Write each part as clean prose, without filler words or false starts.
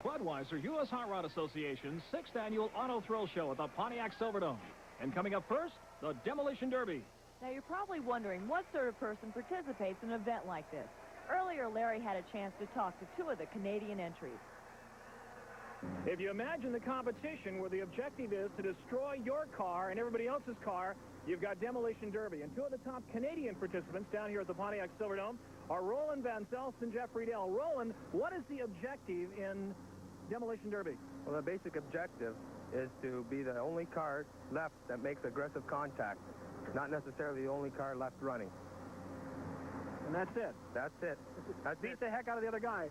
Budweiser U.S. Hot Rod Association's 6th annual Auto Thrill Show at the Pontiac Silverdome. And coming up first, the Demolition Derby. Now, you're probably wondering what sort of person participates in an event like this. Earlier, Larry had a chance to talk to two of the Canadian entries. If you imagine the competition where the objective is to destroy your car and everybody else's car, you've got Demolition Derby. And two of the top Canadian participants down here at the Pontiac Silverdome are Roland Van Zelst and Jeff Friedel. Roland, what is the objective in Demolition Derby? Well, the basic objective is to be the only car left that makes aggressive contact, not necessarily the only car left running. And that's it? That's it. Beat the heck out of the other guy.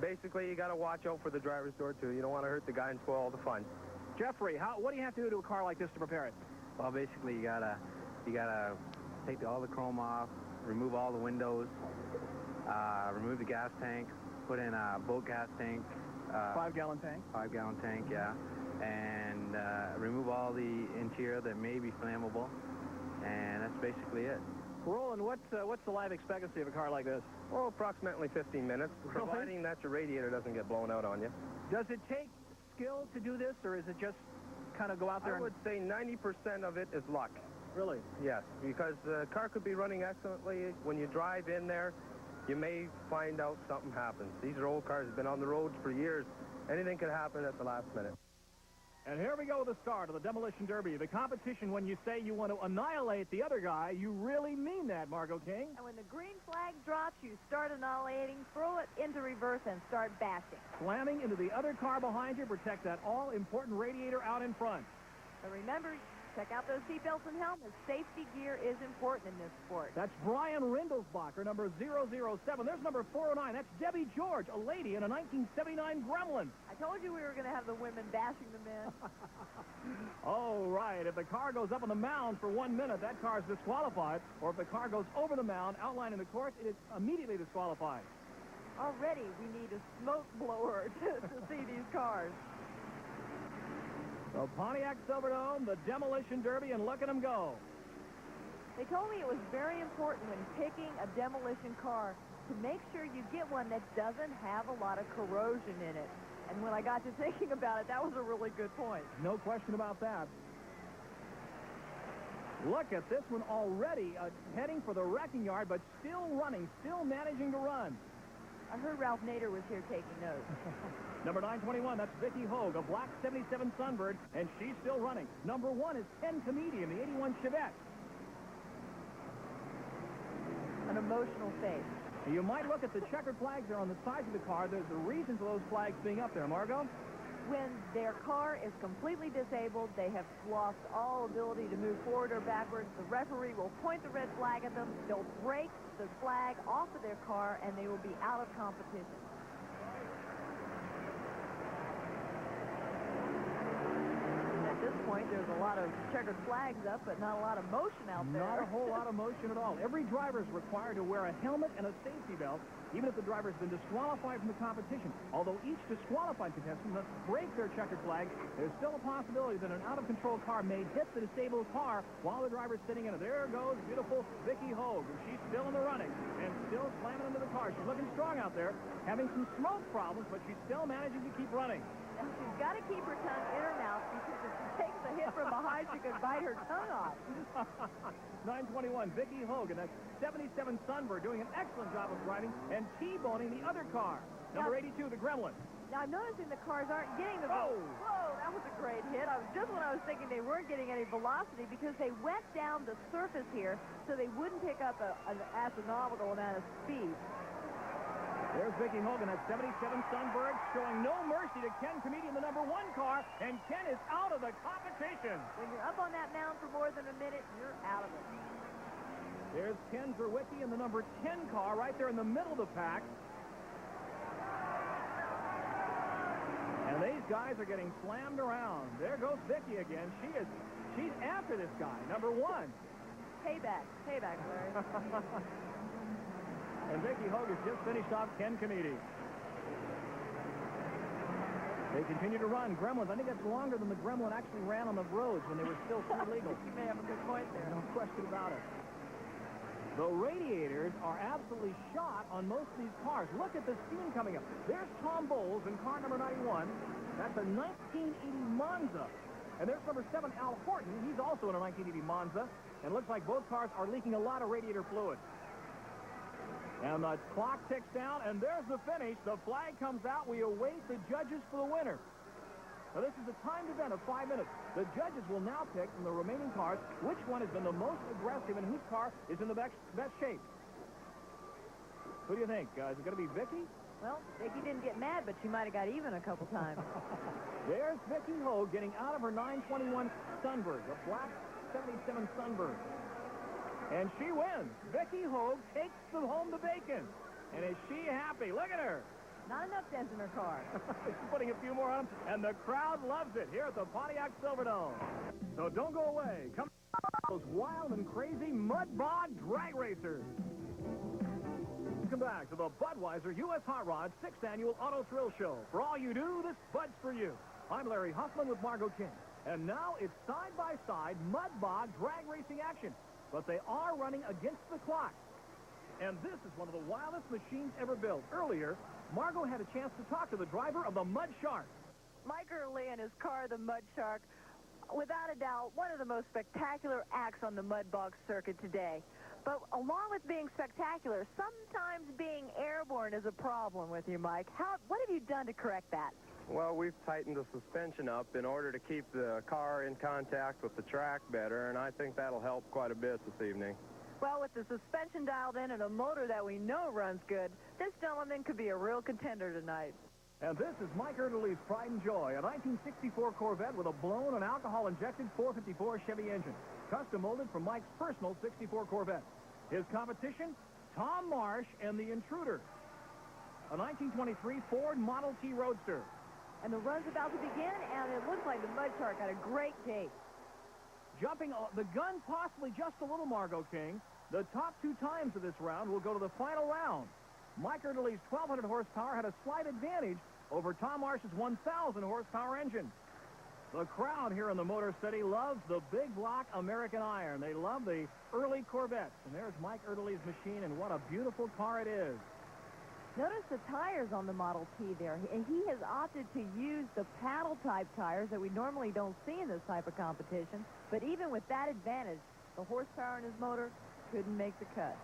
Basically, you got to watch out for the driver's door, too. You don't want to hurt the guy and spoil all the fun. Jeffrey, what do you have to do to a car like this to prepare it? Well, basically, you gotta take all the chrome off, remove all the windows, remove the gas tank, put in a boat gas tank. 5-gallon tank? 5-gallon tank, yeah. And remove all the interior that may be flammable. And that's basically it. Roland, what's the life expectancy of a car like this? Oh, approximately 15 minutes, providing that your radiator doesn't get blown out on you. Does it take skill to do this, or is it just kind of go out there? I would say 90% of it is luck. Really? Yes, because the car could be running excellently. When you drive in there, you may find out something happens. These are old cars, have been on the roads for years. Anything could happen at the last minute. And here we go with the start of the Demolition Derby. The competition, when you say you want to annihilate the other guy, you really mean that, Margo King. And when the green flag drops, you start annihilating, throw it into reverse, and start bashing. Slamming into the other car behind you, protect that all-important radiator out in front. But remember, check out those seatbelts and helmets. Safety gear is important in this sport. That's Brian Rindelsbacher, number 007. There's number 409. That's Debbie George, a lady in a 1979 Gremlin. I told you we were going to have the women bashing the men. Oh, right. If the car goes up on the mound for 1 minute, that car is disqualified. Or if the car goes over the mound, outlining the course, it is immediately disqualified. Already, we need a smoke blower to see these cars. So Pontiac Silverdome, the Demolition Derby, and look at them go. They told me it was very important when picking a demolition car to make sure you get one that doesn't have a lot of corrosion in it. And when I got to thinking about it, that was a really good point. No question about that. Look at this one already heading for the wrecking yard, but still running, still managing to run. I heard Ralph Nader was here taking notes. Number 921, that's Vicky Hogue, a black 77 Sunbird, and she's still running. Number 1 is Ken Comedian, the 81 Chevette. An emotional face. You might look at the checkered flags there on the sides of the car. There's a reason for those flags being up there, Margo. When their car is completely disabled, they have lost all ability to move forward or backwards, the referee will point the red flag at them, they'll break the flag off of their car, and they will be out of competition. At this point, there's a lot of checkered flags up, but not a lot of motion out there. Not a whole lot of motion at all. Every driver is required to wear a helmet and a safety belt, even if the driver has been disqualified from the competition. Although each disqualified contestant must break their checkered flag, there's still a possibility that an out-of-control car may hit the disabled car while the driver's sitting in it. There goes beautiful Vicky Hogue, and she's still in the running and still slamming into the car. She's looking strong out there, having some smoke problems, but she's still managing to keep running. Now, she's got to keep her tongue in her mouth because if she takes a hit from behind, she could bite her tongue off. 921, Vicky Hogue, and that 77 Sunbird doing an excellent job of driving and T-boning the other car. Number 82, the Gremlin. Now, I'm noticing the cars aren't getting the... Oh! Whoa, that was a great hit. Just when I was thinking they weren't getting any velocity because they went down the surface here so they wouldn't pick up an astronomical amount of speed. There's Vicky Hogan, that 77 Sunbird, showing no mercy to Ken Comedian, the number 1 car, and Ken is out of the competition. When you're up on that mound for more than a minute, you're out of it. There's Ken Zerwicki in the number 10 car right there in the middle of the pack. And these guys are getting slammed around. There goes Vicky again. She's after this guy, number 1. Payback, Larry. And Vicky Hogue has just finished off Ken Comedy. They continue to run. Gremlins, I think that's longer than the Gremlin actually ran on the roads when they were still legal. You may have a good point there. No question about it. The radiators are absolutely shot on most of these cars. Look at the steam coming up. There's Tom Bowles in car number 91. That's a 1980 Monza. And there's number 7, Al Horton. He's also in a 1980 Monza. And it looks like both cars are leaking a lot of radiator fluid. And the clock ticks down, and there's the finish. The flag comes out. We await the judges for the winner. Now, this is a timed event of 5 minutes. The judges will now pick from the remaining cars which one has been the most aggressive and whose car is in the best shape. Who do you think? Is it going to be Vicky? Well, Vicky didn't get mad, but she might have got even a couple times. There's Vicky Hogue getting out of her 921 Sunbird, a black 77 Sunbird. And she wins. Vicky Hogue takes home the bacon. And is she happy? Look at her. Not enough dents in her car. She's putting a few more on them, and the crowd loves it here at the Pontiac Silverdome. So don't go away. Come on, those wild and crazy mud bog drag racers. Welcome back to the Budweiser U.S. Hot Rod 6th Annual Auto Thrill Show. For all you do, this Bud's for you. I'm Larry Huffman with Margo King. And now it's side-by-side mud bog drag racing action. But they are running against the clock. And this is one of the wildest machines ever built. Earlier, Margo had a chance to talk to the driver of the Mud Shark. Mike Early and his car, the Mud Shark, without a doubt, one of the most spectacular acts on the mud bog circuit today. But along with being spectacular, sometimes being airborne is a problem with you, Mike. What have you done to correct that? Well, we've tightened the suspension up in order to keep the car in contact with the track better, and I think that'll help quite a bit this evening. Well, with the suspension dialed in and a motor that we know runs good, this gentleman could be a real contender tonight. And this is Mike Erdely's pride and joy, a 1964 Corvette with a blown and alcohol-injected 454 Chevy engine, custom molded from Mike's personal 64 Corvette. His competition, Tom Marsh and the Intruder, a 1923 Ford Model T Roadster. And the run's about to begin, and it looks like the Mud Shark got a great tape. Jumping the gun possibly just a little, Margo King. The top 2 times of this round will go to the final round. Mike Erdely's 1,200 horsepower had a slight advantage over Tom Marsh's 1,000 horsepower engine. The crowd here in the Motor City loves the big block American iron. They love the early Corvettes. And there's Mike Erdely's machine, and what a beautiful car it is. Notice the tires on the Model T there. And he has opted to use the paddle-type tires that we normally don't see in this type of competition. But even with that advantage, the horsepower in his motor couldn't make the cut.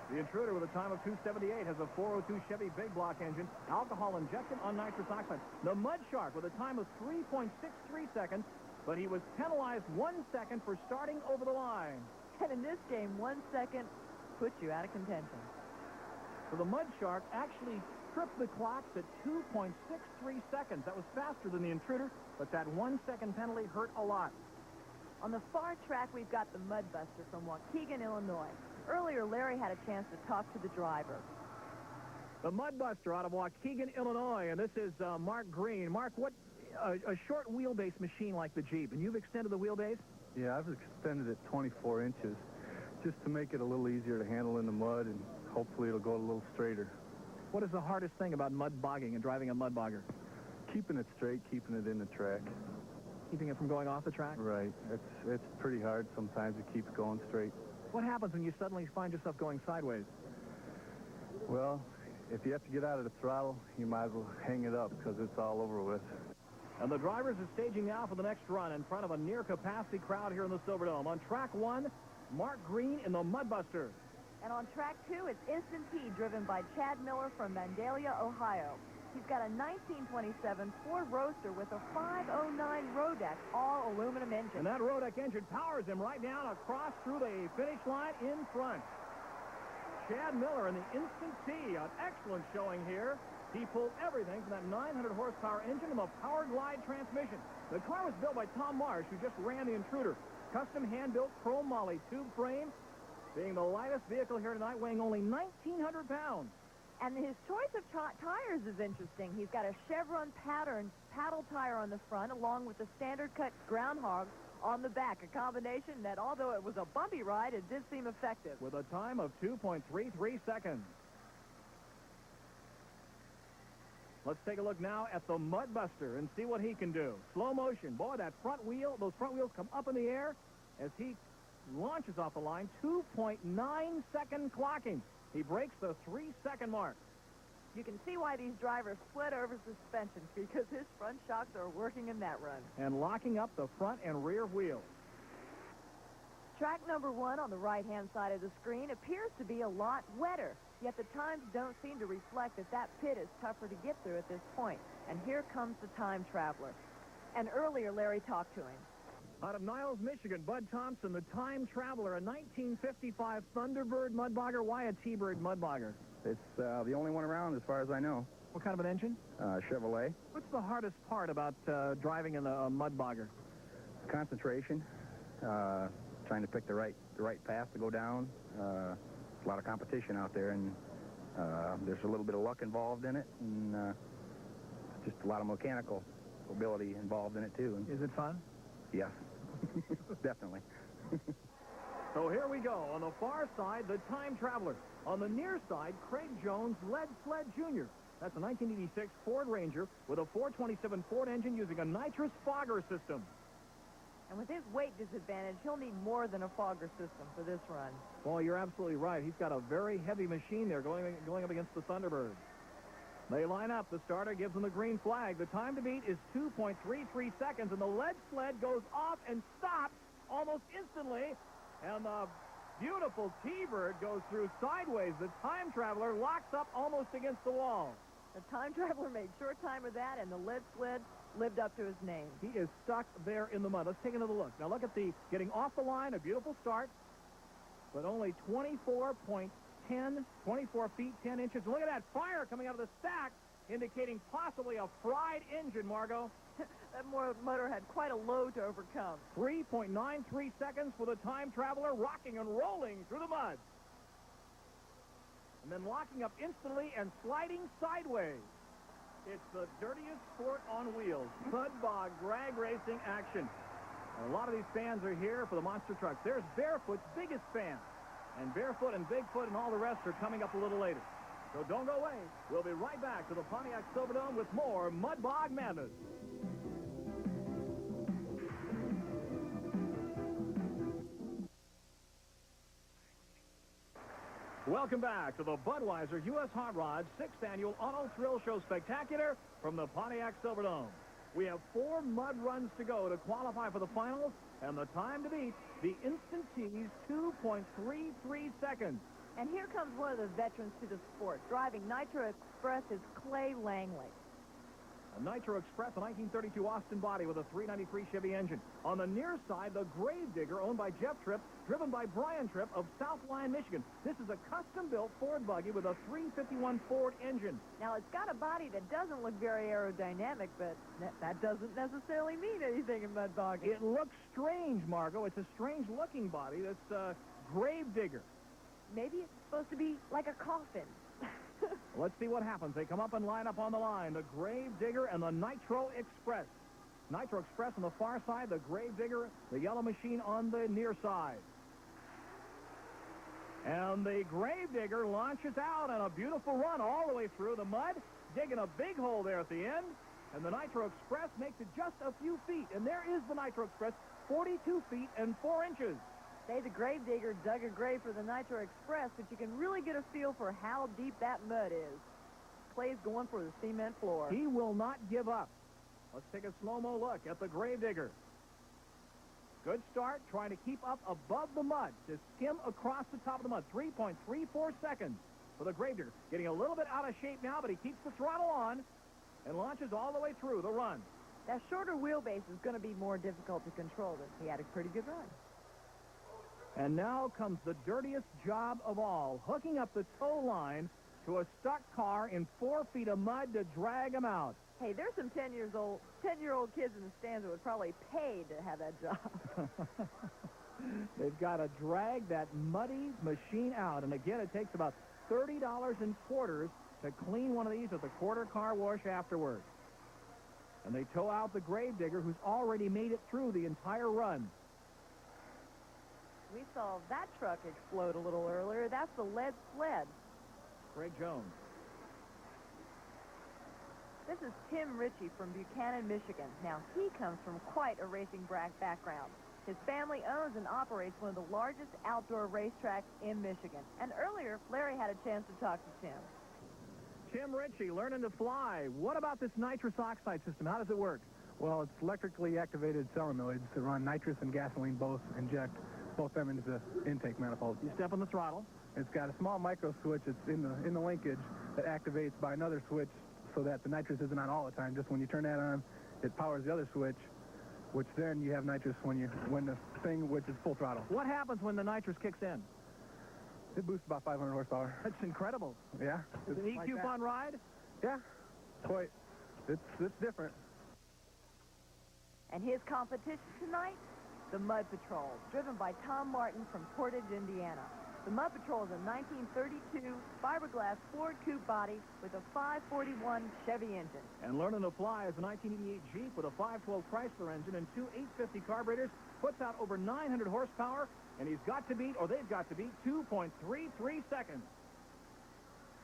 The Intruder, with a time of 2:78, has a 402 Chevy big block engine, alcohol injected on nitrous oxide. The Mud Shark, with a time of 3.63 seconds, but he was penalized 1 second for starting over the line. And in this game, 1 second puts you out of contention. So the Mud Shark actually tripped the clocks at 2.63 seconds. That was faster than the Intruder, but that 1 second penalty hurt a lot. On the far track, we've got the Mudbuster from Waukegan, Illinois. Earlier, Larry had a chance to talk to the driver. The Mudbuster out of Waukegan, Illinois, and this is Mark Green. Mark, what a short wheelbase machine like the Jeep, and you've extended the wheelbase? Yeah, I've extended it 24 inches just to make it a little easier to handle in the mud, and hopefully it'll go a little straighter. What is the hardest thing about mud bogging and driving a mud bogger? Keeping it straight, keeping it in the track. Keeping it from going off the track? Right. It's pretty hard sometimes to keep it going straight. What happens when you suddenly find yourself going sideways? Well, if you have to get out of the throttle, you might as well hang it up because it's all over with. And the drivers are staging now for the next run in front of a near-capacity crowd here in the Silverdome. On track 1, Mark Green in the Mudbuster. And on track 2, it's Instant P, driven by Chad Miller from Vandalia, Ohio. He's got a 1927 Ford Roadster with a 509 Rodeck, all aluminum engine. And that Rodeck engine powers him right down across through the finish line in front. Chad Miller in the Instant P, an excellent showing here. He pulled everything from that 900 horsepower engine and the Power Glide transmission. The car was built by Tom Marsh, who just ran the Intruder. Custom hand-built chrome moly tube frame, being the lightest vehicle here tonight, weighing only 1,900 pounds. And his choice of tires is interesting. He's got a chevron pattern paddle tire on the front, along with the standard cut Groundhog on the back. A combination that, although it was a bumpy ride, it did seem effective. With a time of 2.33 seconds. Let's take a look now at the Mudbuster and see what he can do. Slow motion. Boy, that front wheel, those front wheels come up in the air as he launches off the line, 2.9-second clocking. He breaks the 3-second mark. You can see why these drivers split over suspension, because his front shocks are working in that run. And locking up the front and rear wheels. Track number 1 on the right-hand side of the screen appears to be a lot wetter, yet the times don't seem to reflect that pit is tougher to get through at this point. And here comes the time traveler. And earlier, Larry talked to him. Out of Niles, Michigan, Bud Thompson, the time traveler, a 1955 Thunderbird mudbogger. Why a T-Bird mudbogger? It's the only one around as far as I know. What kind of an engine? Chevrolet. What's the hardest part about driving in a mudbogger? Concentration. Trying to pick the right path to go down. A lot of competition out there, and there's a little bit of luck involved in it, and just a lot of mechanical ability involved in it too. Is it fun? Yes, definitely. So here we go. On the far side, the time traveler. On the near side, Craig Jones, Lead Sled Jr. That's a 1986 Ford Ranger with a 427 Ford engine using a nitrous fogger system. And with his weight disadvantage, he'll need more than a fogger system for this run. Well, you're absolutely right. He's got a very heavy machine there going up against the Thunderbird. They line up. The starter gives them the green flag. The time to beat is 2.33 seconds, and the lead sled goes off and stops almost instantly. And the beautiful T-Bird goes through sideways. The time traveler locks up almost against the wall. The time traveler made short time of that, and the lead sled lived up to his name. He is stuck there in the mud. Let's take another look. Now look at the getting off the line, a beautiful start, but only 24 feet, 10 inches. Look at that fire coming out of the stack, indicating possibly a fried engine, Margo. That motor had quite a load to overcome. 3.93 seconds for the time traveler, rocking and rolling through the mud. And then locking up instantly and sliding sideways. It's the dirtiest sport on wheels. Mud bog drag racing action. And a lot of these fans are here for the monster trucks. There's Barefoot's biggest fan. And Barefoot and Bigfoot and all the rest are coming up a little later. So don't go away. We'll be right back to the Pontiac Silverdome with more Mud Bog Madness. Welcome back to the Budweiser U.S. Hot Rods 6th Annual Auto Thrill Show Spectacular from the Pontiac Silverdome. We have 4 mud runs to go to qualify for the finals, and the time to beat, the Instant T's 2.33 seconds. And here comes one of the veterans to the sport. Driving Nitro Express is Clay Langley. A Nitro Express, a 1932 Austin body with a 393 Chevy engine. On the near side, the Gravedigger, owned by Jeff Tripp, driven by Brian Tripp of South Lyon, Michigan. This is a custom-built Ford buggy with a 351 Ford engine. Now, it's got a body that doesn't look very aerodynamic, but that doesn't necessarily mean anything in mud bogging. It looks strange, Margo. It's a strange-looking body. That's a Gravedigger. Maybe it's supposed to be like a coffin. Let's see what happens. They come up and line up on the line. The Gravedigger and the Nitro Express. Nitro Express on the far side, the Gravedigger, the yellow machine on the near side. And the Gravedigger launches out on a beautiful run all the way through the mud, digging a big hole there at the end. And the Nitro Express makes it just a few feet. And there is the Nitro Express, 42 feet and 4 inches. Say the Gravedigger dug a grave for the Nitro Express, but you can really get a feel for how deep that mud is. Clay's going for the cement floor. He will not give up. Let's take a slow-mo look at the Gravedigger. Good start, trying to keep up above the mud to skim across the top of the mud. 3.34 seconds for the Gravedigger. Getting a little bit out of shape now, but he keeps the throttle on and launches all the way through the run. That shorter wheelbase is going to be more difficult to control, but he had a pretty good run. And now comes the dirtiest job of all, hooking up the tow line to a stuck car in 4 feet of mud to drag him out. Hey, there's some 10-year-old kids in the stands that would probably pay to have that job. They've got to drag that muddy machine out. And again, it takes about $30 in quarters to clean one of these at the quarter car wash afterwards. And they tow out the Gravedigger, who's already made it through the entire run. We saw that truck explode a little earlier. That's the lead sled. Craig Jones. This is Tim Ritchie from Buchanan, Michigan. Now, he comes from quite a racing background. His family owns and operates one of the largest outdoor racetracks in Michigan. And earlier, Larry had a chance to talk to Tim. Tim Ritchie, learning to fly. What about this nitrous oxide system? How does it work? Well, it's electrically activated solenoids that run nitrous and gasoline both inject both them into the intake manifold. You step on the throttle. It's got a small micro switch that's in the linkage that activates by another switch so that the nitrous isn't on all the time. Just when you turn that on, it powers the other switch, which then you have nitrous when the thing, which is full throttle. What happens when the nitrous kicks in? It boosts about 500 horsepower. That's incredible. Yeah. Is it an EQ fun ride? Yeah. Quite. It's different. And his competition tonight, the Mud Patrol, driven by Tom Martin from Portage, Indiana. The Mud Patrol is a 1932 fiberglass Ford coupe body with a 541 Chevy engine. And learning to fly is a 1988 Jeep with a 512 Chrysler engine and two 850 carburetors, puts out over 900 horsepower, and he's got to beat, or they've got to beat, 2.33 seconds.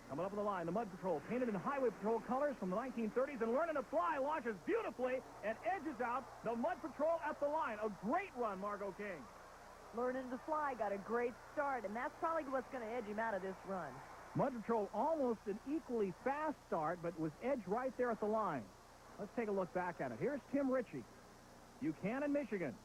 Coming up on the line, the Mud Patrol, painted in Highway Patrol colors from the 1930s, and learning to fly, launches beautifully and edges out the Mud Patrol at the line. A great run, Margo King. Learning to fly got a great start, and that's probably what's going to edge him out of this run. Mud Patrol almost an equally fast start, but was edged right there at the line. Let's take a look back at it. Here's Tim Ritchie, Buchanan, Michigan.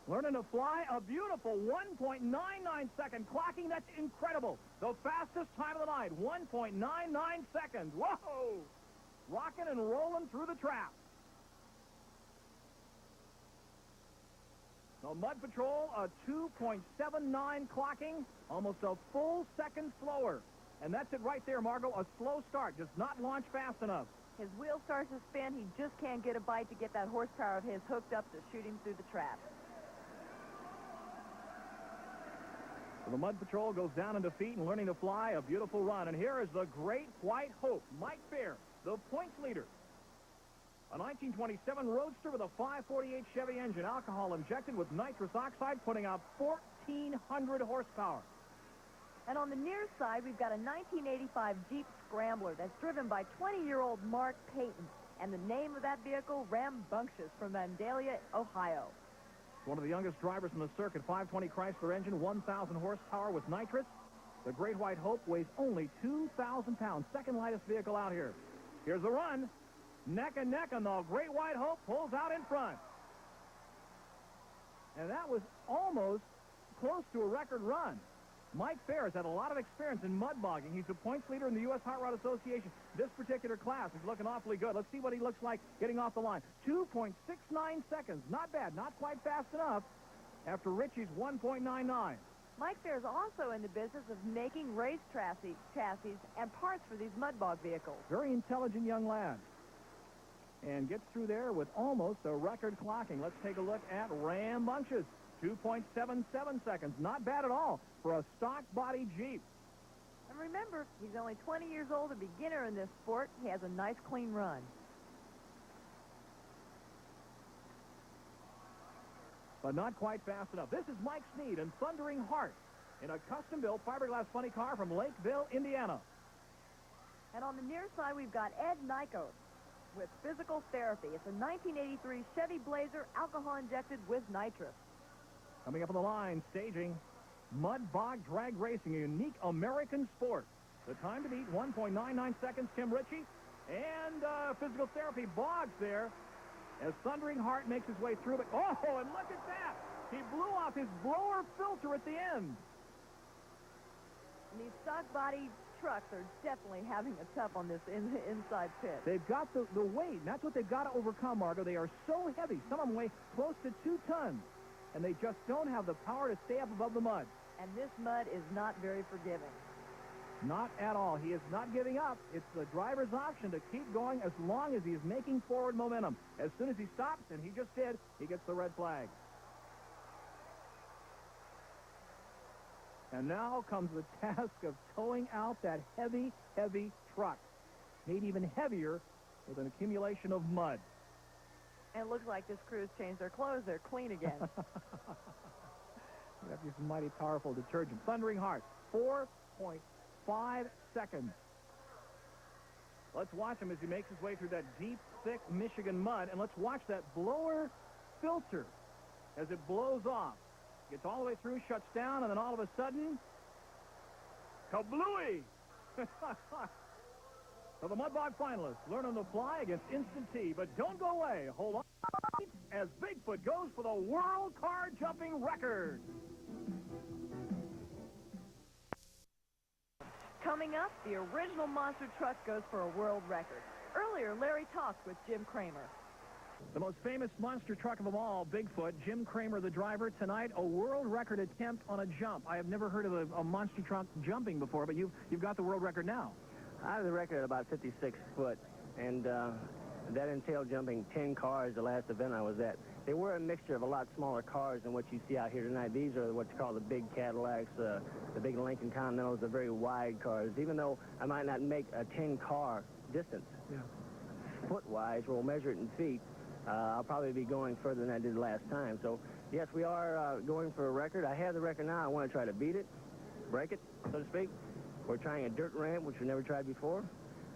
Learning to fly, a beautiful 1.99 second clocking. That's incredible. The fastest time of the night, 1.99 seconds. Whoa! Rocking and rolling through the trap. The Mud Patrol, a 2.79 clocking, almost a full second slower. And that's it right there, Margo. A slow start, just not launch fast enough. His wheel starts to spin. He just can't get a bite to get that horsepower of his hooked up to shoot him through the trap. So the Mud Patrol goes down in defeat and learning to fly, a beautiful run. And here is the Great White Hope, Mike Fair, the points leader. A 1927 Roadster with a 548 Chevy engine, alcohol injected with nitrous oxide, putting out 1,400 horsepower. And on the near side, we've got a 1985 Jeep Scrambler that's driven by 20-year-old Mark Payton. And the name of that vehicle, Rambunctious, from Vandalia, Ohio. One of the youngest drivers in the circuit, 520 Chrysler engine, 1,000 horsepower with nitrous. The Great White Hope weighs only 2,000 pounds, second lightest vehicle out here. Here's the run. Neck and neck, and the Great White Hope pulls out in front. And that was almost close to a record run. Mike Fair has had a lot of experience in mud bogging. He's a points leader in the USHRA Association. This particular class is looking awfully good. Let's see what he looks like getting off the line. 2.69 seconds. Not bad. Not quite fast enough after Ritchie's 1.99. Mike Fair is also in the business of making race chassis and parts for these mud bog vehicles. Very intelligent young lad. And gets through there with almost a record clocking. Let's take a look at Rambunctious. 2.77 seconds. Not bad at all for a stock body Jeep. And remember, he's only 20 years old, a beginner in this sport. He has a nice, clean run. But not quite fast enough. This is Mike Sneed and Thundering Heart in a custom-built fiberglass funny car from Lakeville, Indiana. And on the near side, we've got Ed Nikos with physical therapy. It's a 1983 Chevy Blazer, alcohol injected with nitrous. Coming up on the line, staging mud bog drag racing, a unique American sport. The time to beat, 1.99 seconds, Tim Ritchie. And physical therapy bogs there as Thundering Heart makes his way through. But oh, and look at that! He blew off his blower filter at the end. And these stock body trucks are definitely having a tough on this inside pit. They've got the weight, and that's what they've got to overcome, Margo. They are so heavy. Some of them weigh close to 2 tons. And they just don't have the power to stay up above the mud. And this mud is not very forgiving. Not at all. He is not giving up. It's the driver's option to keep going as long as he is making forward momentum. As soon as he stops, and he just did, he gets the red flag. And now comes the task of towing out that heavy, heavy truck. Made even heavier with an accumulation of mud. And it looks like this crew's changed their clothes. They're clean again. You have to use some mighty powerful detergent. Thundering Heart, 4.5 seconds. Let's watch him as he makes his way through that deep, thick Michigan mud, and let's watch that blower filter as it blows off. Gets all the way through, shuts down, and then all of a sudden, kablooey! So the Mudbog finalists learn on the fly against Instant Tea, but don't go away. Hold on as Bigfoot goes for the world car jumping record. Coming up, the original monster truck goes for a world record. Earlier, Larry talked with Jim Kramer. The most famous monster truck of them all, Bigfoot, Jim Kramer, the driver. Tonight, a world record attempt on a jump. I have never heard of a monster truck jumping before, but you've got the world record now. I have the record at about 56 foot, and that entailed jumping 10 cars the last event I was at. They were a mixture of a lot smaller cars than what you see out here tonight. These are what you call the big Cadillacs, the big Lincoln Continentals, the very wide cars. Even though I might not make a 10-car distance, foot-wise, we'll measure it in feet, I'll probably be going further than I did last time. So, yes, we are going for a record. I have the record now. I want to try to beat it, break it, so to speak. We're trying a dirt ramp, which we've never tried before.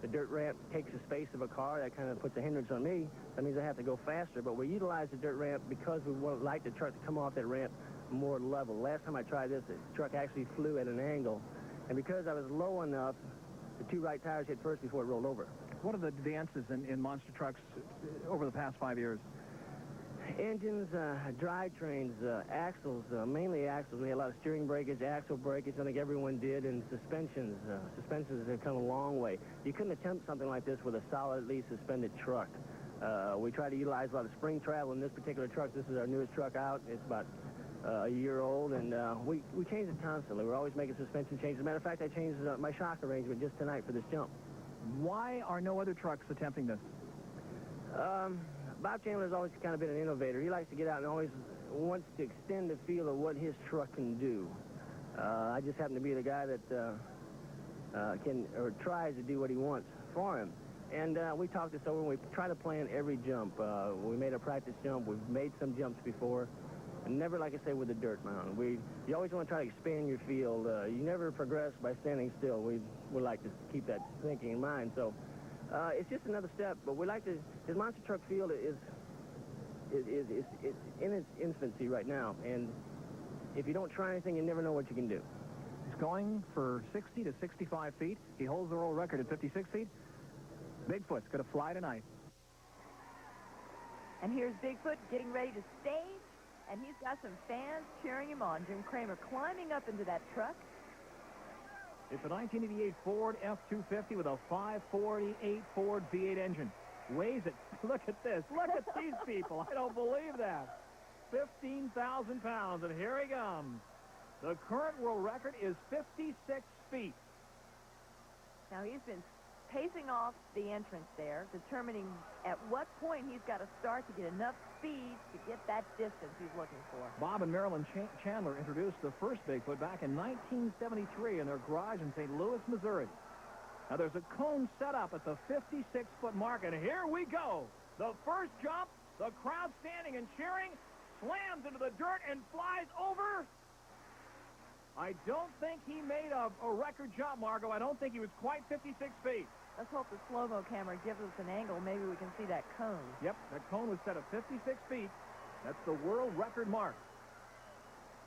The dirt ramp takes the space of a car. That kind of puts a hindrance on me. That means I have to go faster. But we utilize the dirt ramp because we would like the truck to come off that ramp more level. Last time I tried this, the truck actually flew at an angle. And because I was low enough, the two right tires hit first before it rolled over. What are the advances in monster trucks over the past 5 years? Engines, drivetrains, axles, mainly axles. We had a lot of steering breakage, axle breakage. I think everyone did. And suspensions. Suspensions have come a long way. You couldn't attempt something like this with a solidly suspended truck. We try to utilize a lot of spring travel in this particular truck. This is our newest truck out. It's about a year old, and we change it constantly. We're always making suspension changes. As a matter of fact, I changed my shock arrangement just tonight for this jump. Why are no other trucks attempting this? Bob Chandler's always kind of been an innovator. He likes to get out and always wants to extend the feel of what his truck can do. I just happen to be the guy that can or tries to do what he wants for him. And we talked this over, and we try to plan every jump. We made a practice jump. We've made some jumps before. And never, like I say, with a dirt mound. You always want to try to expand your field. You never progress by standing still. We like to keep that thinking in mind. So it's just another step. But we like to. His monster truck field is in its infancy right now. And if you don't try anything, you never know what you can do. He's going for 60 to 65 feet. He holds the world record at 56 feet. Bigfoot's going to fly tonight. And here's Bigfoot getting ready to stage. And he's got some fans cheering him on. Jim Kramer climbing up into that truck. It's a 1988 Ford F-250 with a 548 Ford V8 engine. Weighs it. Look at this. Look at these people. I don't believe that. 15,000 pounds, and here he comes. The current world record is 56 feet. Now, he's been pacing off the entrance there, determining at what point he's got to start to get enough speed to get that distance he's looking for. Bob and Marilyn Chandler introduced the first Bigfoot back in 1973 in their garage in St. Louis, Missouri. Now, there's a cone set up at the 56-foot mark, and here we go. The first jump, the crowd standing and cheering, slams into the dirt and flies over. I don't think he made a record jump, Margo. I don't think he was quite 56 feet. Let's hope the slow-mo camera gives us an angle. Maybe we can see that cone. Yep, that cone was set at 56 feet. That's the world record mark.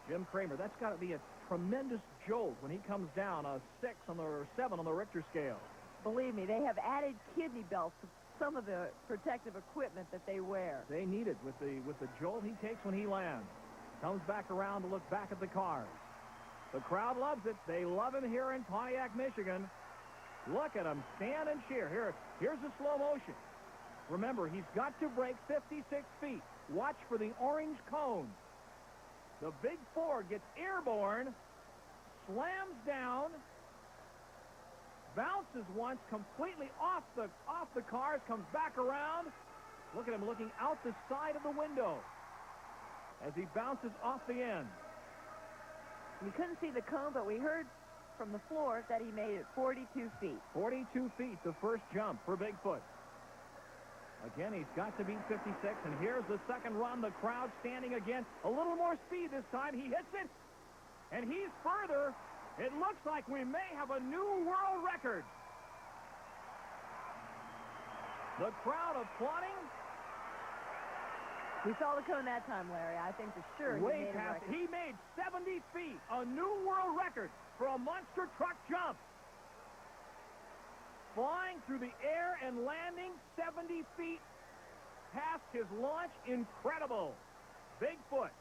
Jim Kramer, that's got to be a tremendous jolt when he comes down, a 6 or 7 on the Richter scale. Believe me, they have added kidney belts to some of the protective equipment that they wear. They need it with the jolt he takes when he lands. Comes back around to look back at the cars. The crowd loves it. They love him here in Pontiac, Michigan. Look at him stand and cheer. Here's the slow motion. Remember, he's got to break 56 feet. Watch for the orange cone. The big Ford gets airborne, slams down, bounces once completely off the cars, comes back around. Look at him looking out the side of the window as he bounces off the end. You couldn't see the cone, but we heard from the floor that he made it 42 feet. 42 feet, the first jump for Bigfoot. Again, he's got to beat 56, and here's the second run. The crowd standing again. A little more speed this time. He hits it, and he's further. It looks like we may have a new world record. The crowd applauding. We saw the cone that time, Larry. I think for sure Way he made a past. record. He made 70 feet, a new world record for a monster truck jump. Flying through the air and landing 70 feet past his launch. Incredible. Bigfoot.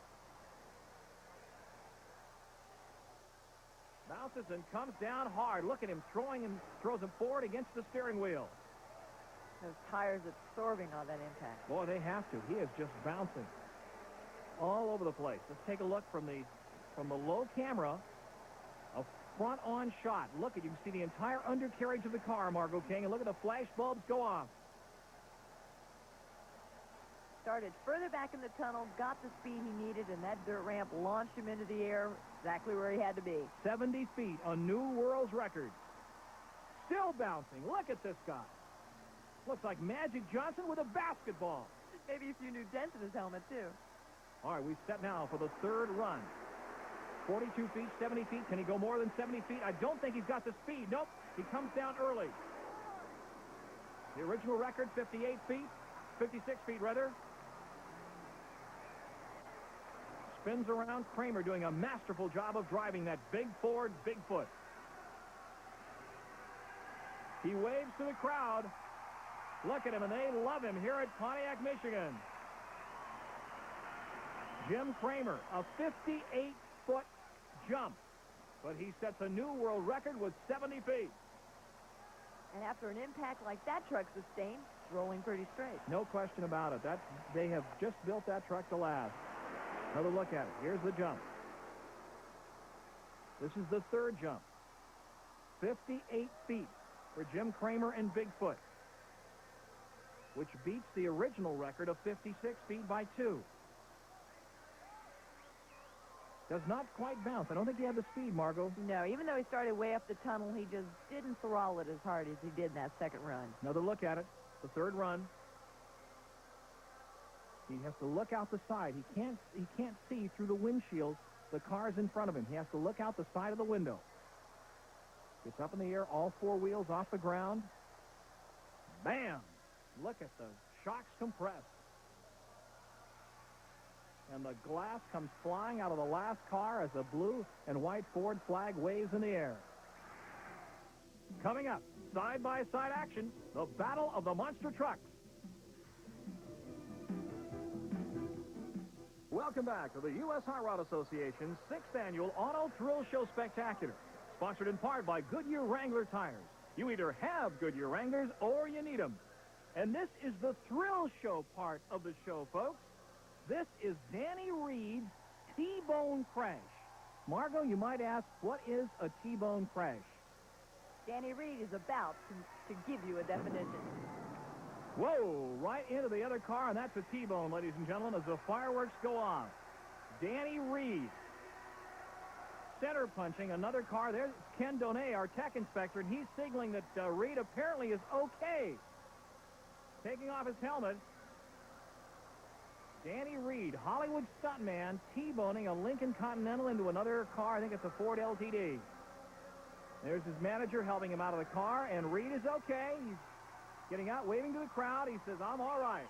Bounces and comes down hard. Look at him throwing him, throws him forward against the steering wheel. Those tires absorbing all that impact. Boy, they have to. He is just bouncing all over the place. Let's take a look from the low camera. A front-on shot. Look at, you can see the entire undercarriage of the car, Margo King, and look at the flash bulbs go off. Started further back in the tunnel, got the speed he needed, and that dirt ramp launched him into the air exactly where he had to be. 70 feet, a new world's record. Still bouncing. Look at this guy. Looks like Magic Johnson with a basketball. Maybe a few new dents in his helmet, too. All right, we set now for the third run. 42 feet, 70 feet. Can he go more than 70 feet? I don't think he's got the speed. Nope. He comes down early. The original record, 58 feet. 56 feet, rather. Spins around. Kramer doing a masterful job of driving that big Ford Bigfoot. He waves to the crowd. Look at him, and they love him here at Pontiac, Michigan. Jim Kramer, a 58-foot jump. But he sets a new world record with 70 feet. And after an impact like that truck sustained, it's rolling pretty straight. No question about it. They have just built that truck to last. Another look at it. Here's the jump. This is the third jump. 58 feet for Jim Kramer and Bigfoot, which beats the original record of 56 feet by 2. Does not quite bounce. I don't think he had the speed, Margo. No, even though he started way up the tunnel, he just didn't throttle it as hard as he did in that second run. Another look at it. The third run. He has to look out the side. He can't see through the windshield the cars in front of him. He has to look out the side of the window. Gets up in the air, all four wheels off the ground. Bam! Look at the shocks compressed. And the glass comes flying out of the last car as the blue and white Ford flag waves in the air. Coming up, side-by-side action, the Battle of the Monster Trucks. Welcome back to the U.S. Hot Rod Association's 6th Annual Auto Thrill Show Spectacular, sponsored in part by Goodyear Wrangler Tires. You either have Goodyear Wranglers or you need them. And this is the thrill show part of the show, folks. This is Danny Reed's T-bone crash. Margo, you might ask, what is a T-bone crash? Danny Reed is about to give you a definition. Whoa, right into the other car, and that's a T-bone, ladies and gentlemen, as the fireworks go off. Danny Reed center punching another car. There's Ken Donay, our tech inspector, and he's signaling that Reed apparently is okay. Taking off his helmet. Danny Reed, Hollywood stuntman, T-boning a Lincoln Continental into another car. I think it's a Ford LTD. There's his manager helping him out of the car, and Reed is okay. He's getting out, waving to the crowd. He says, I'm all right.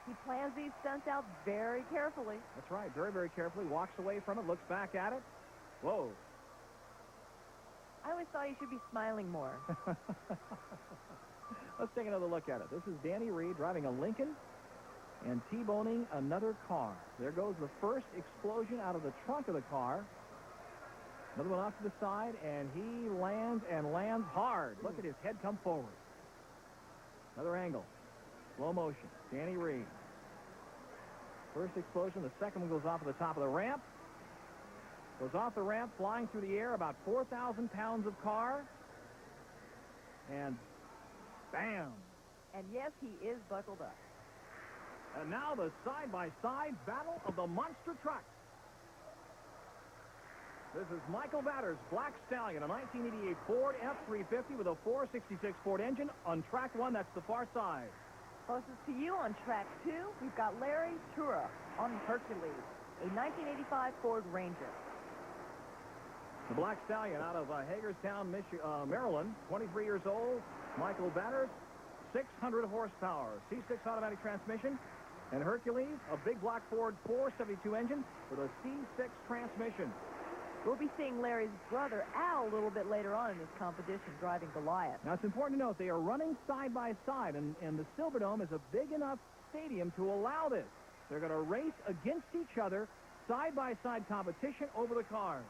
He plans these stunts out very carefully. That's right, very, very carefully. Walks away from it, looks back at it. Whoa. I always thought he should be smiling more. Let's take another look at it. This is Danny Reed driving a Lincoln and T-boning another car. There goes the first explosion out of the trunk of the car. Another one off to the side, and he lands and lands hard. Look at his head come forward. Another angle. Slow motion. Danny Reed. First explosion. The second one goes off at the top of the ramp. Goes off the ramp, flying through the air, about 4,000 pounds of car. And bam. And yes, he is buckled up. And now the side-by-side battle of the monster trucks. This is Michael Batter's Black Stallion, a 1988 Ford F-350 with a 466 Ford engine on track 1. That's the far side. Closest to you on track 2, we've got Larry Tura on Hercules, a 1985 Ford Ranger. The Black Stallion out of Hagerstown, Maryland, 23 years old. Michael Batter, 600 horsepower, C6 automatic transmission, And Hercules, a big block Ford 472 engine with a C6 transmission. We'll be seeing Larry's brother, Al, a little bit later on in this competition, driving Goliath. Now, it's important to note they are running side by side, and the Silverdome is a big enough stadium to allow this. They're going to race against each other, side-by-side competition over the cars.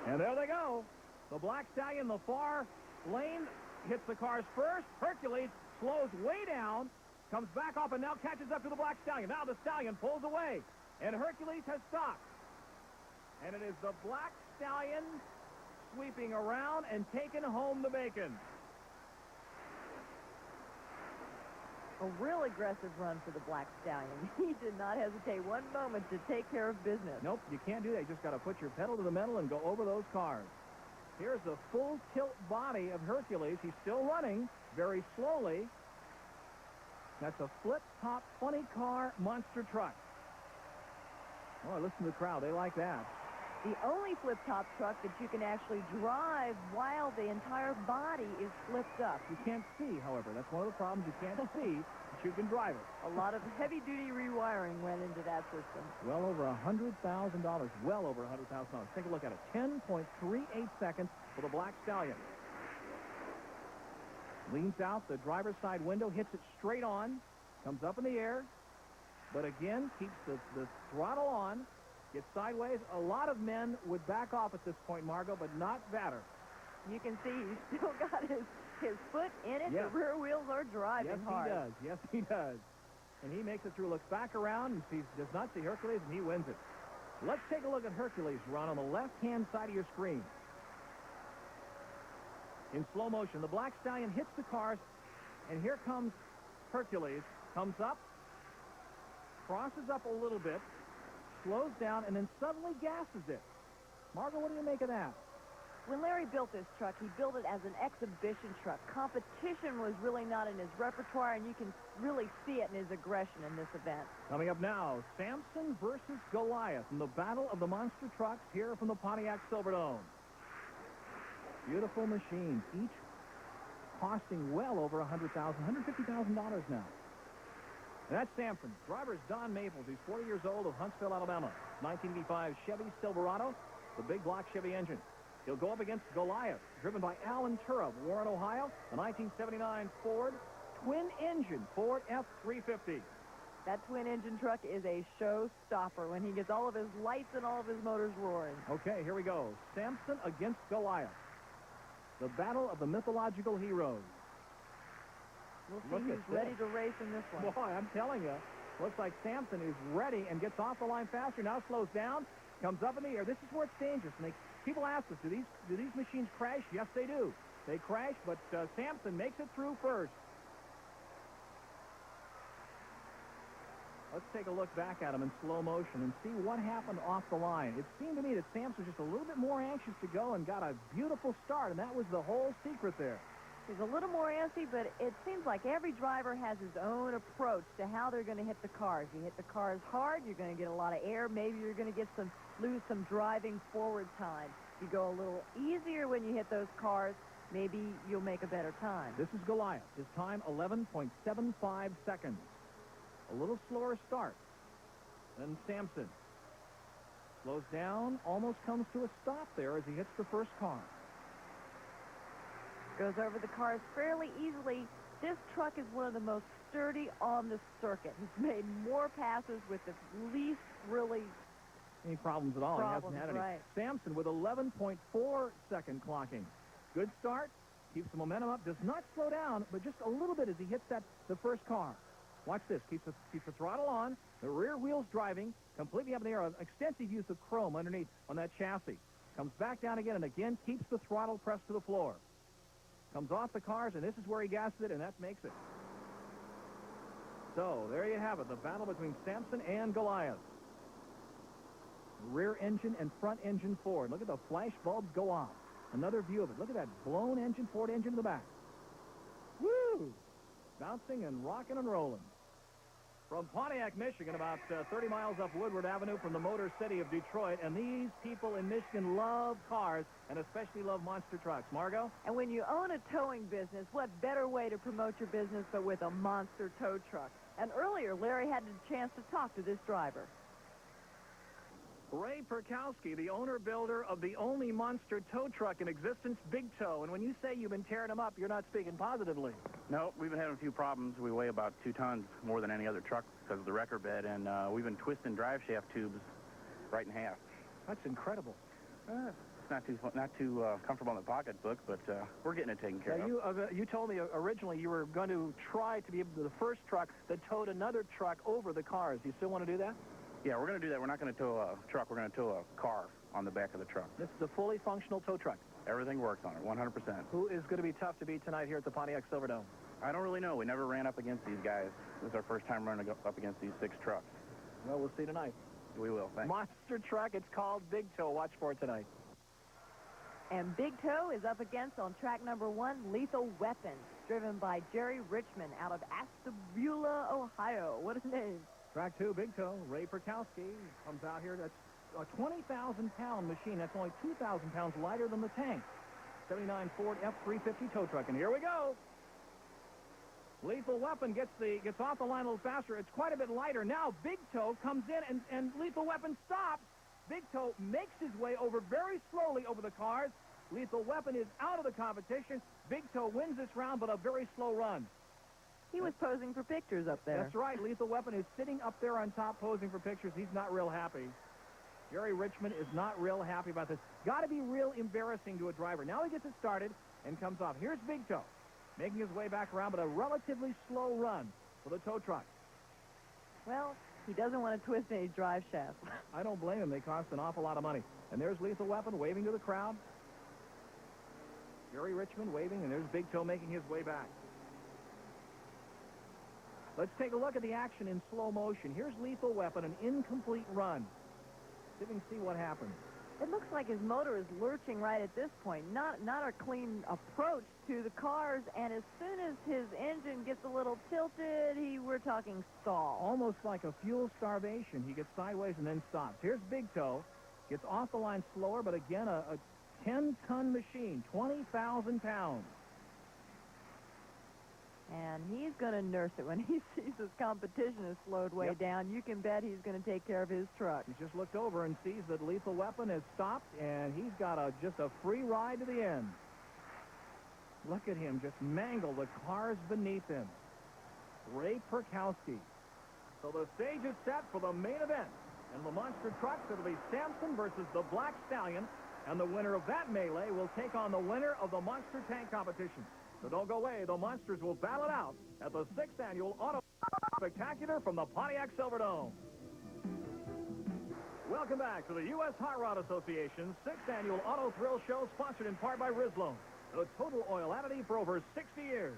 And there they go. The Black Stallion, the far lane, hits the cars first. Hercules slows way down, comes back off, and now catches up to the Black Stallion. Now the Stallion pulls away, and Hercules has stopped. And it is the Black Stallion sweeping around and taking home the bacon. A real aggressive run for the Black Stallion. He did not hesitate one moment to take care of business. Nope, you can't do that. You just got to put your pedal to the metal and go over those cars. Here's the full tilt body of Hercules. He's still running very slowly. That's a flip-top 20-car monster truck. Oh, listen to the crowd. They like that. The only flip-top truck that you can actually drive while the entire body is flipped up. You can't see, however. That's one of the problems. You can't see, but you can drive it. A lot of heavy-duty rewiring went into that system. Well over $100,000. Well over $100,000. Take a look at it. 10.38 seconds for the Black Stallion. Leans out the driver's side window, hits it straight on, comes up in the air, but again, keeps the throttle on, gets sideways. A lot of men would back off at this point, Margo, but not Vatter. You can see he's still got his foot in it. Yes. The rear wheels are driving hard. Yes, he does. Yes, he does. And he makes it through, looks back around, and does not see Hercules, and he wins it. Let's take a look at Hercules run on the left-hand side of your screen. In slow motion, the Black Stallion hits the cars, and here comes Hercules. Comes up, crosses up a little bit, slows down, and then suddenly gasses it. Margo, what do you make of that? When Larry built this truck, he built it as an exhibition truck. Competition was really not in his repertoire, and you can really see it in his aggression in this event. Coming up now, Samson versus Goliath in the battle of the monster trucks here from the Pontiac Silverdome. Beautiful machines, each costing well over $150,000 now. And that's Samson. Driver is Don Maples. He's 40 years old, of Huntsville, Alabama. 1985 Chevy Silverado, the big block Chevy engine. He'll go up against Goliath, driven by Alan Turra of Warren, Ohio, a 1979 Ford twin-engine Ford F-350. That twin-engine truck is a showstopper when he gets all of his lights and all of his motors roaring. Okay, here we go. Samson against Goliath. The battle of the mythological heroes. We'll see who's ready to race in this one. Boy, I'm telling you, looks like Samson is ready and gets off the line faster. Now slows down, comes up in the air. This is where it's dangerous. And people ask us, do these machines crash? Yes, they do. They crash, but Samson makes it through first. Let's take a look back at him in slow motion and see what happened off the line. It seemed to me that Samson was just a little bit more anxious to go and got a beautiful start, and that was the whole secret there. He's a little more antsy, but it seems like every driver has his own approach to how they're going to hit the cars. You hit the cars hard, you're going to get a lot of air. Maybe you're going to lose some driving forward time. You go a little easier when you hit those cars, maybe you'll make a better time. This is Goliath. His time, 11.75 seconds. A little slower start than Samson. Slows down, almost comes to a stop there as he hits the first car. Goes over the cars fairly easily. This truck is one of the most sturdy on the circuit. He's made more passes with the least really any problems at all. He hasn't had any. Right. Samson with 11.4 second clocking. Good start, keeps the momentum up, does not slow down, but just a little bit as he hits the first car. Watch this. Keeps the throttle on. The rear wheels driving. Completely up in the air. Extensive use of chrome underneath on that chassis. Comes back down again and again keeps the throttle pressed to the floor. Comes off the cars, and this is where he gasses it, and that makes it. So, there you have it. The battle between Samson and Goliath. Rear engine and front engine Ford. Look at the flash bulbs go off. Another view of it. Look at that blown engine, Ford engine in the back. Woo! Bouncing and rocking and rolling. From Pontiac, Michigan, about 30 miles up Woodward Avenue from the Motor City of Detroit. And these people in Michigan love cars and especially love monster trucks. Margo? And when you own a towing business, what better way to promote your business but with a monster tow truck? And earlier, Larry had a chance to talk to this driver. Ray Perkowski, the owner-builder of the only monster tow truck in existence, Big Tow. And when you say you've been tearing them up, you're not speaking positively. No, we've been having a few problems. We weigh about 2 tons more than any other truck because of the wrecker bed, and we've been twisting drive shaft tubes right in half. That's incredible. It's not too comfortable in the pocketbook, but we're getting it taken care of. You told me originally you were going to try to be the first truck that towed another truck over the cars. Do you still want to do that? Yeah, we're going to do that. We're not going to tow a truck. We're going to tow a car on the back of the truck. This is a fully functional tow truck. Everything works on it, 100%. Who is going to be tough to beat tonight here at the Pontiac Silverdome? I don't really know. We never ran up against these guys. This is our first time running up against these 6 trucks. Well, we'll see tonight. We will. Thanks. Monster truck. It's called Big Tow. Watch for it tonight. And Big Tow is up against on track number 1, Lethal Weapon, driven by Jerry Richmond out of Ashtabula, Ohio. What a name. Track 2, Big Tow. Ray Perkowski comes out here. That's a 20,000-pound machine. That's only 2,000 pounds lighter than the tank. 79 Ford F-350 tow truck. And here we go. Lethal Weapon gets off the line a little faster. It's quite a bit lighter. Now Big Tow comes in, and Lethal Weapon stops. Big Tow makes his way over very slowly over the cars. Lethal Weapon is out of the competition. Big Tow wins this round, but a very slow run. He was posing for pictures up there. That's right. Lethal Weapon is sitting up there on top posing for pictures. He's not real happy. Jerry Richmond is not real happy about this. Got to be real embarrassing to a driver. Now he gets it started and comes off. Here's Big Tow making his way back around, but a relatively slow run for the tow truck. Well, he doesn't want to twist any drive shafts. I don't blame him. They cost an awful lot of money. And there's Lethal Weapon waving to the crowd. Jerry Richmond waving, and there's Big Tow making his way back. Let's take a look at the action in slow motion. Here's Lethal Weapon, an incomplete run. See if we can see what happens. It looks like his motor is lurching right at this point. Not a clean approach to the cars, and as soon as his engine gets a little tilted, we're talking stall. Almost like a fuel starvation. He gets sideways and then stops. Here's Big Tow. Gets off the line slower, but again, a 10-ton machine, 20,000 pounds. And he's going to nurse it. When he sees his competition has slowed way down, you can bet he's going to take care of his truck. He just looked over and sees that Lethal Weapon has stopped, and he's got just a free ride to the end. Look at him just mangle the cars beneath him. Ray Perkowski. So the stage is set for the main event. And the monster trucks, it'll be Samson versus the Black Stallion. And the winner of that melee will take on the winner of the monster tank competition. So don't go away. The monsters will battle it out at the 6th Annual Auto Spectacular from the Pontiac Silverdome. Welcome back to the U.S. Hot Rod Association's 6th Annual Auto Thrill Show, sponsored in part by Rizlone, the total oil additive for over 60 years.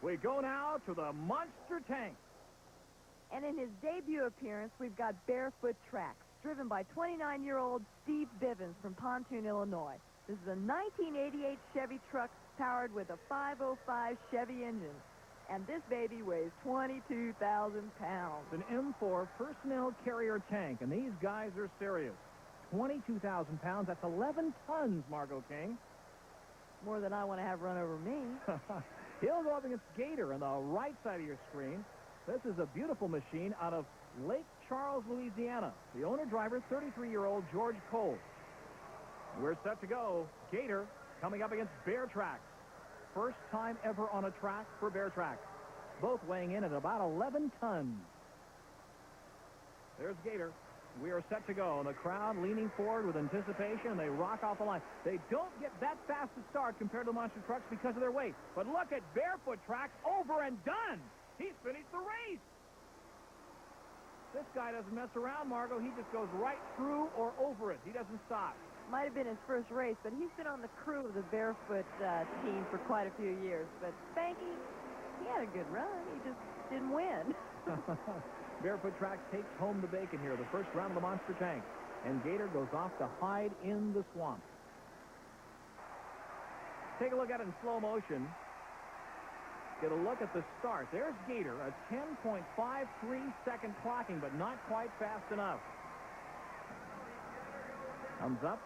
We go now to the monster tank. And in his debut appearance, we've got Barefoot Tracks, driven by 29-year-old Steve Bivens from Pontoon, Illinois. This is a 1988 Chevy truck powered with a 505 Chevy engine. And this baby weighs 22,000 pounds. It's an M4 personnel carrier tank, and these guys are serious. 22,000 pounds, that's 11 tons, Margo King. More than I want to have run over me. He'll go up against Gator on the right side of your screen. This is a beautiful machine out of Lake Charles, Louisiana. The owner-driver, 33-year-old George Cole. We're set to go. Gator coming up against Bear Tracks. First time ever on a track for Bear Tracks. Both weighing in at about 11 tons. There's Gator. We are set to go. And the crowd leaning forward with anticipation, and they rock off the line. They don't get that fast to start compared to the monster trucks because of their weight. But look at Barefoot Tracks, over and done. He's finished the race. This guy doesn't mess around, Margo. He just goes right through or over it. He doesn't stop. Might have been his first race, but he's been on the crew of the Barefoot team for quite a few years. But Spanky, he had a good run. He just didn't win. Barefoot Tracks takes home the bacon here, the first round of the monster tank. And Gator goes off to hide in the swamp. Take a look at it in slow motion. get a look at the start. There's Gator, a 10.53-second clocking, but not quite fast enough. Comes up.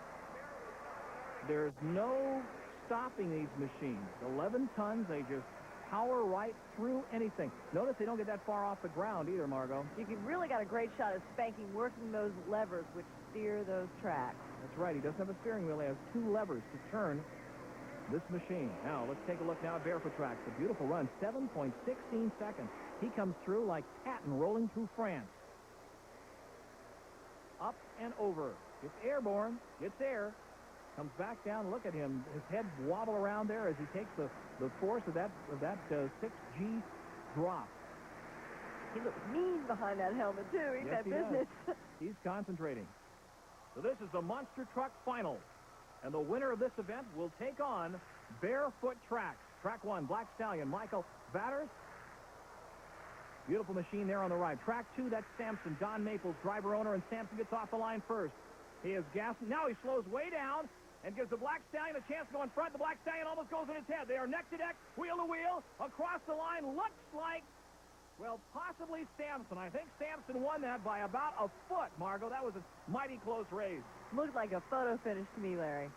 There's no stopping these machines. 11 tons, they just power right through anything. Notice they don't get that far off the ground either, Margo. You really got a great shot of Spanking working those levers which steer those tracks. That's right. He doesn't have a steering wheel. He has 2 levers to turn this machine. Now, let's take a look now at Barefoot Tracks. A beautiful run, 7.16 seconds. He comes through like Patton rolling through France. Up and over. It's airborne. It's air. Comes back down. Look at him. His head wobble around there as he takes the force of that 6G drop. He looks mean behind that helmet, too. He's Yes, got he business. He's concentrating. So this is the Monster Truck Final. And the winner of this event will take on Barefoot Tracks. Track 1, Black Stallion, Michael Vatters. Beautiful machine there on the right. Track 2, that's Sampson, Don Maples, driver-owner, and Sampson gets off the line first. He is gassing. Now he slows way down and gives the Black Stallion a chance to go in front. The Black Stallion almost goes in his head. They are neck to neck, wheel to wheel, across the line. Looks like, well, possibly Sampson. I think Sampson won that by about a foot, Margo. That was a mighty close race. Looked like a photo finish to me, Larry.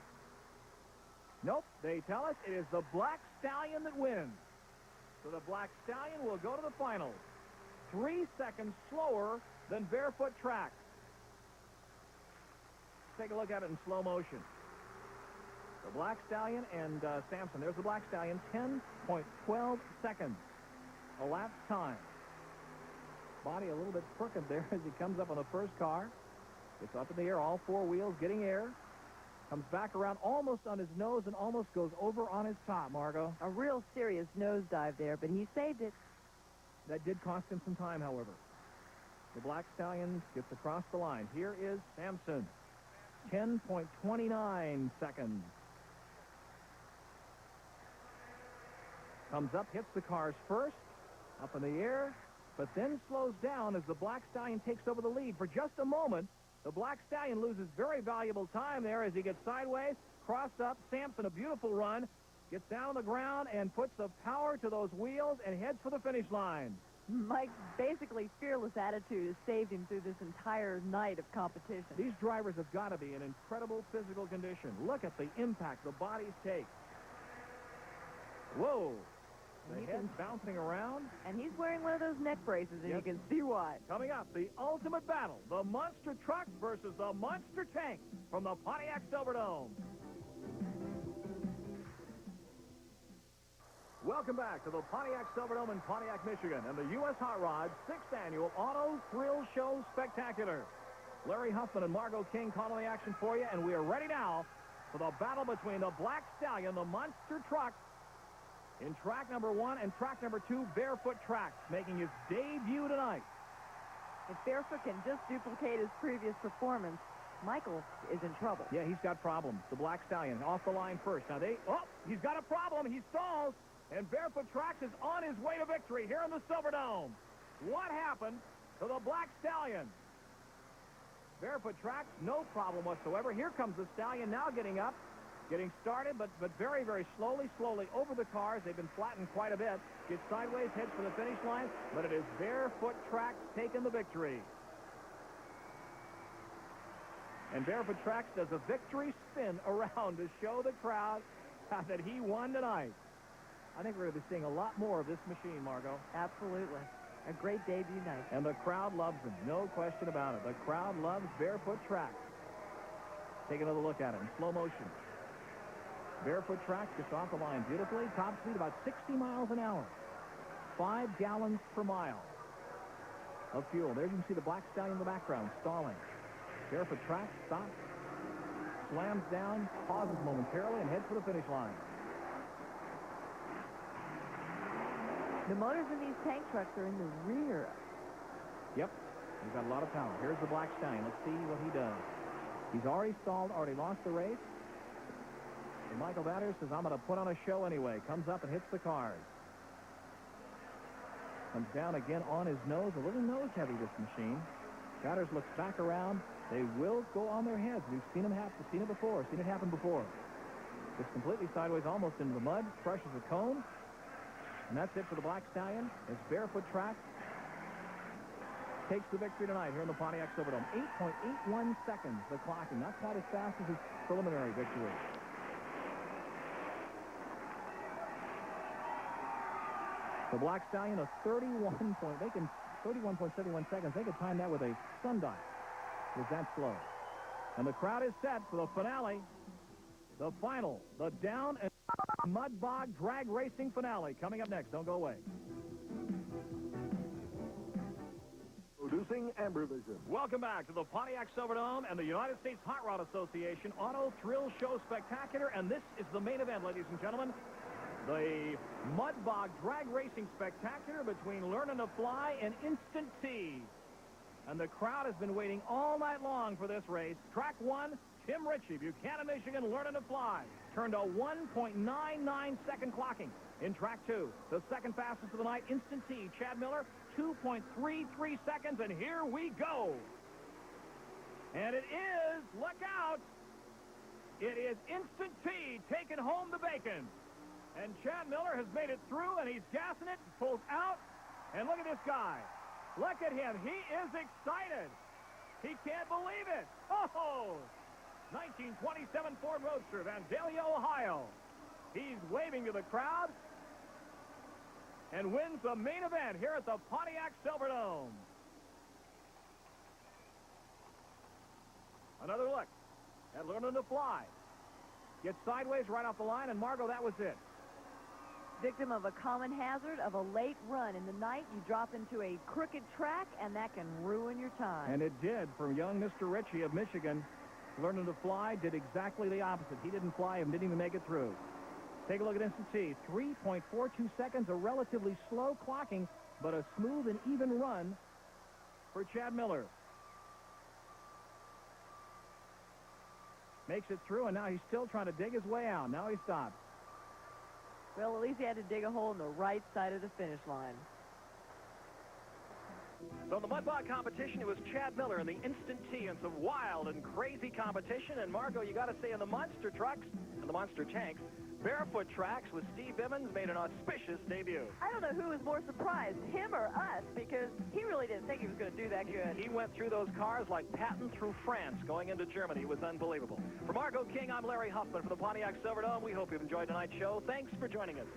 Nope, they tell us it is the Black Stallion that wins. So the Black Stallion will go to the finals. 3 seconds slower than Barefoot Tracks. Take a look at it in slow motion. The Black Stallion and Sampson. There's the Black Stallion, 10.12 seconds. Elapsed time. Body a little bit crooked there as he comes up on the first car. Gets up in the air, all 4 wheels getting air. Comes back around almost on his nose and almost goes over on his top, Margo. A real serious nosedive there, but he saved it. That did cost him some time, however. The Black Stallion gets across the line. Here is Sampson. 10.29 seconds. Comes up, hits the cars first, up in the air, but then slows down as the Black Stallion takes over the lead. For just a moment, the Black Stallion loses very valuable time there as he gets sideways, crossed up. Sampson, a beautiful run, gets down on the ground and puts the power to those wheels and heads for the finish line. Mike's basically fearless attitude has saved him through this entire night of competition. These drivers have got to be in incredible physical condition. Look at the impact the bodies take. Whoa. The head's bouncing around. And he's wearing one of those neck braces, and Yep. you can see why. Coming up, the ultimate battle, the Monster Truck versus the Monster Tank from the Pontiac Silverdome. Welcome back to the Pontiac Silverdome in Pontiac, Michigan, and the U.S. Hot Rod 6th Annual Auto Thrill Show Spectacular. Larry Huffman and Margo King calling the action for you, and we are ready now for the battle between the Black Stallion, the Monster Truck, in track number 1 and track number 2, Barefoot Tracks, making his debut tonight. If Barefoot can just duplicate his previous performance, Michael is in trouble. Yeah, he's got problems. The Black Stallion off the line first. Now he's got a problem. He stalls, and Barefoot Tracks is on his way to victory here in the Silverdome. What happened to the Black Stallion? Barefoot Tracks, no problem whatsoever. Here comes the Stallion now getting up. Getting started, but very, very slowly over the cars. They've been flattened quite a bit. Gets sideways, heads for the finish line, but it is Barefoot Tracks taking the victory. And Barefoot Tracks does a victory spin around to show the crowd that he won tonight. I think we're going to be seeing a lot more of this machine, Margo. Absolutely. A great debut night. And the crowd loves him, no question about it. The crowd loves Barefoot Tracks. Take another look at it in slow motion. Barefoot Tracks gets off the line beautifully. Top speed about 60 miles an hour. 5 gallons per mile of fuel. There you can see the Black Stallion in the background stalling. Barefoot Tracks stops, slams down, pauses momentarily, and heads for the finish line. The motors in these tank trucks are in the rear. Yep, he's got a lot of power. Here's the Black Stallion. Let's see what he does. He's already stalled, already lost the race. And Michael Vatters says, I'm going to put on a show anyway. Comes up and hits the cars. Comes down again on his nose. A little nose heavy, this machine. Vatters looks back around. They will go on their heads. We've seen them happen. Seen it before. Seen it happen before. Gets completely sideways, almost into the mud. Crushes a cone. And that's it for the Black Stallion. His barefoot track takes the victory tonight here in the Pontiac Silverdome. 8.81 seconds, the clocking. Not quite as fast as his preliminary victory. The Black Stallion, a 31.71 seconds. They could time that with a sundial. It was that slow. And the crowd is set for the finale. The final, the down and mud bog drag racing finale. Coming up next. Don't go away. Producing Amber Vision. Welcome back to the Pontiac Silverdome and the United States Hot Rod Association Auto Thrill Show Spectacular. And this is the main event, ladies and gentlemen. The Mud Bog Drag Racing Spectacular between Learning to Fly and Instant T. And the crowd has been waiting all night long for this race. Track 1, Tim Ritchie, Buchanan, Michigan, Learning to Fly. Turned a 1.99 second clocking. In track 2, the second fastest of the night, Instant T, Chad Miller, 2.33 seconds, and here we go. And it is, look out, it is Instant T taking home the bacon. And Chad Miller has made it through, and he's gassing it, pulls out, and look at this guy. Look at him. He is excited. He can't believe it. Oh, 1927 Ford Roadster, Vandalia, Ohio. He's waving to the crowd and wins the main event here at the Pontiac Silverdome. Another look at Learning to Fly. Gets sideways right off the line, and Margo, that was it. Victim of a common hazard of a late run. In the night, you drop into a crooked track, and that can ruin your time. And it did for young Mr. Ritchie of Michigan. Learning to Fly did exactly the opposite. He didn't fly and didn't even make it through. Take a look at Instant T. 3.42 seconds, a relatively slow clocking, but a smooth and even run for Chad Miller. Makes it through, and now he's still trying to dig his way out. Now he stops. Well, at least he had to dig a hole in the right side of the finish line. So in the Mud Bog competition, it was Chad Miller in the Instant T and some wild and crazy competition. And Margo, you got to say, in the monster trucks and the monster tanks, barefoot tracks with Steve Emmons made an auspicious debut. I don't know who was more surprised, him or us, because he really didn't think he was going to do that good. He went through those cars like Patton through France going into Germany. It was unbelievable. For Margo King, I'm Larry Huffman from the Pontiac Silverdome. We hope you've enjoyed tonight's show. Thanks for joining us.